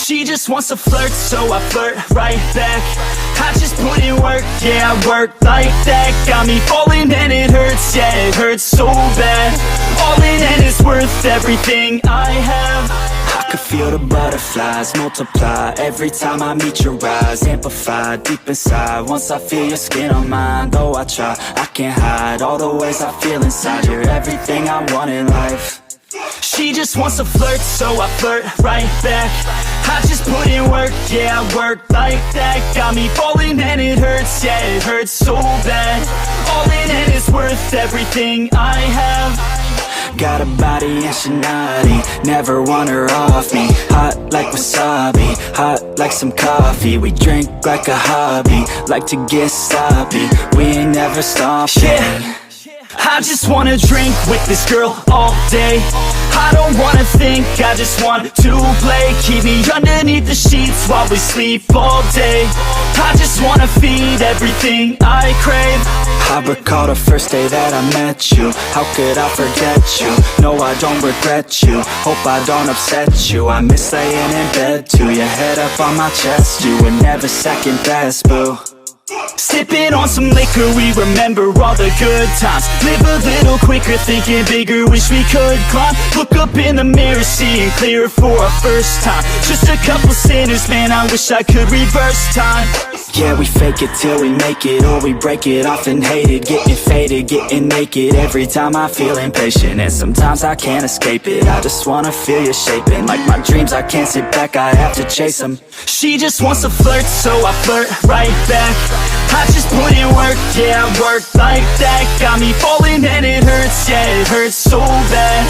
She just wants to flirt, so I flirt right back. I just put in work, yeah, I work like that. Got me falling and it hurts, yeah, it hurts so bad. All in and it's worth everything I have. I could feel the butterflies multiply every time I meet your eyes. Amplify deep inside once I feel your skin on mine. Though I try, I can't hide all the ways I feel inside. You're everything I want in life. She just wants to flirt, so I flirt right back. I just put in work, yeah, I work like that. Got me falling and it hurts, yeah, it hurts so bad. All in and it's worth everything I have. Got a body and she naughty, never want her off me. Hot like wasabi, hot like some coffee. We drink like a hobby, like to get sloppy. We ain't never stopping. Yeah. I just wanna drink with this girl all day. I don't wanna think, I just want to play. Keep me underneath the sheets while we sleep all day. I just wanna feed everything I crave. I recall the first day that I met you. How could I forget you? No, I don't regret you. Hope I don't upset you. I miss laying in bed too. Your head up on my chest. You were never second best, boo. Sipping on some liquor, we remember all the good times. Live a little quicker, thinking bigger, wish we could climb. Look up in the mirror, seeing clearer for our first time. Just a couple sinners, man, I wish I could reverse time. Yeah, we fake it till we make it, or we break it off and hate it. Getting faded, getting naked, every time I feel impatient. And sometimes I can't escape it, I just wanna feel you shaping. Like my dreams, I can't sit back, I have to chase them. She just wants to flirt, so I flirt right back. I just put in work, yeah, I work like that. Got me falling and it hurts, yeah, it hurts so bad.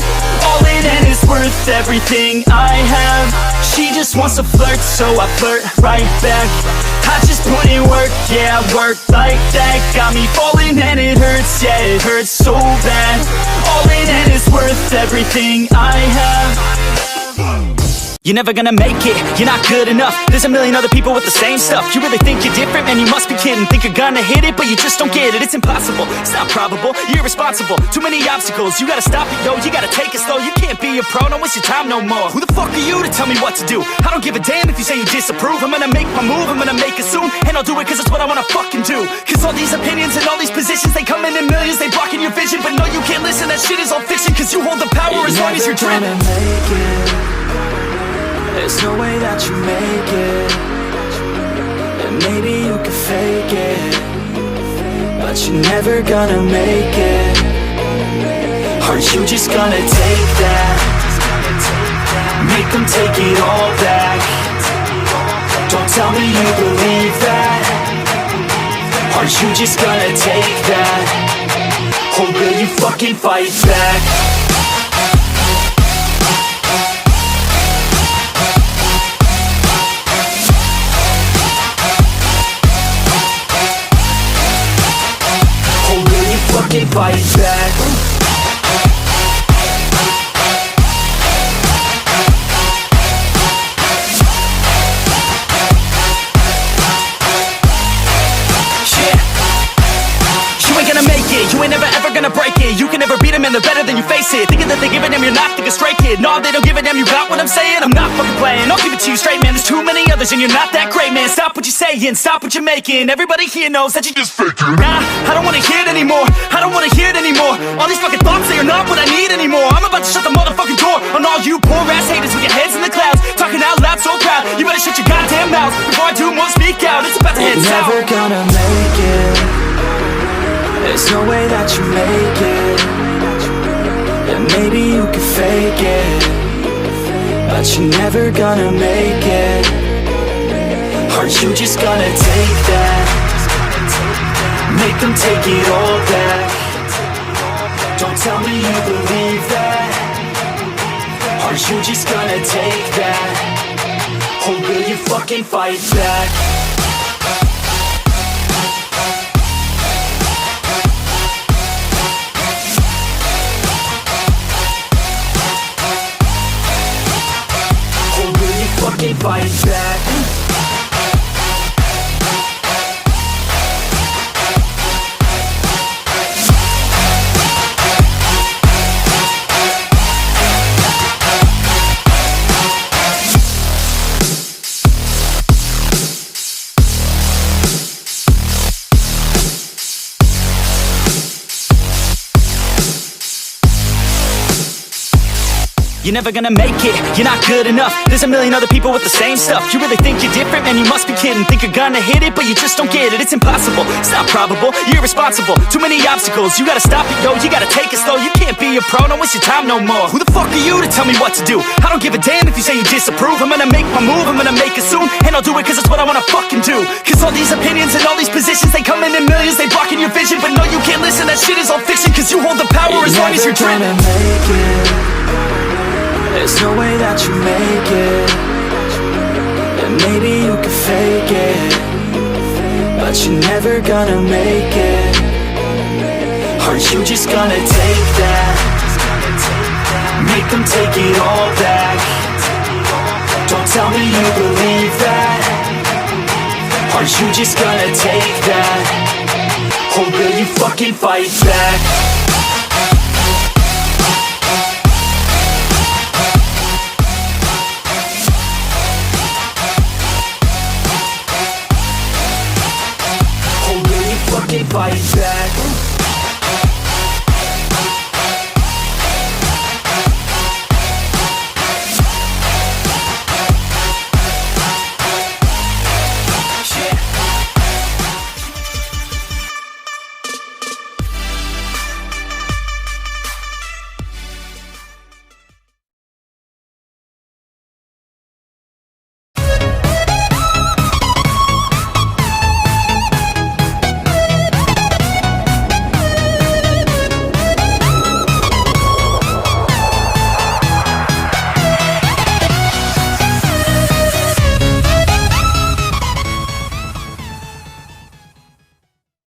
All in and it's worth everything I have. She just wants to flirt, so I flirt right back. I just put in work, yeah, I work like that. Got me falling and it hurts, yeah, it hurts so bad. All in and it's worth everything I have. You're never gonna make it, you're not good enough. There's a million other people with the same stuff. You really think you're different? Man, you must be kidding. Think you're gonna hit it, but you just don't get it. It's impossible, it's not probable, you're irresponsible. Too many obstacles, you gotta stop it, yo. You gotta take it slow, you can't be a pro. Don't waste your time no more. Who the fuck are you to tell me what to do? I don't give a damn if you say you disapprove. I'm gonna make my move, I'm gonna make it soon. And I'll do it cause it's what I wanna fucking do. Cause all these opinions and all these positions, they come in millions, they blocking your vision. But no, you can't listen, that shit is all fiction. Cause you hold the power as long as you're dreaming. There's no way that you make it. And maybe you can fake it, but you're never gonna make it. Aren't you just gonna take that? Make them take it all back. Don't tell me you believe that. Aren't you just gonna take that? Or will you fucking fight back? Fucking fight back. Yeah. You ain't gonna make it, you ain't never ever gonna break it. You can never beat them and they're better than you face it. Thinking that they give a damn, you're not, think a straight kid. No, they don't give a damn, you got what I'm saying? I'm not fucking playing, I'll give it to you straight, man. There's too many others and you're not that great, man. Stop what you're saying, stop what you're making. Everybody here knows that you just faking. Nah, I don't wanna hear it anymore, I don't wanna hear it anymore. All these fucking thoughts, they are not what I need anymore. I'm about to shut the motherfucking door on all you poor ass haters with your heads in the clouds, talking out loud so proud. You better shut your goddamn mouth before I do more speak out. It's about to head south. You're never gonna make it. There's no way that you make it. And maybe you can fake it, but you're never gonna make it. Aren't you just gonna take that? Make them take it all back. Don't tell me you believe that. Aren't you just gonna take that? Or will you fucking fight back? Fucking fight back. you're never gonna make it. You're not good enough, there's a million other people with the same stuff. You really think you're different? Man, you must be kidding. Think you're gonna hit it, but you just don't get it. It's impossible, it's not probable, you're irresponsible. Too many obstacles, you gotta stop it, yo. You gotta take it slow, you can't be a pro. Don't waste your time no more. Who the fuck are you to tell me what to do? I don't give a damn if you say you disapprove. I'm gonna make my move, I'm gonna make it soon. And I'll do it cause it's what I wanna fucking do. Cause all these opinions and all these positions, they come in millions, they blocking your vision. But no, you can't listen, that shit is all fiction. Cause you hold the power as long as you're dreaming. Make it. There's no way that you make it. And maybe you can fake it, but you're never gonna make it. Aren't you just gonna take that? Make them take it all back. Don't tell me you believe that. Aren't you just gonna take that? Or will you fucking fight back? Or will you fucking fight back?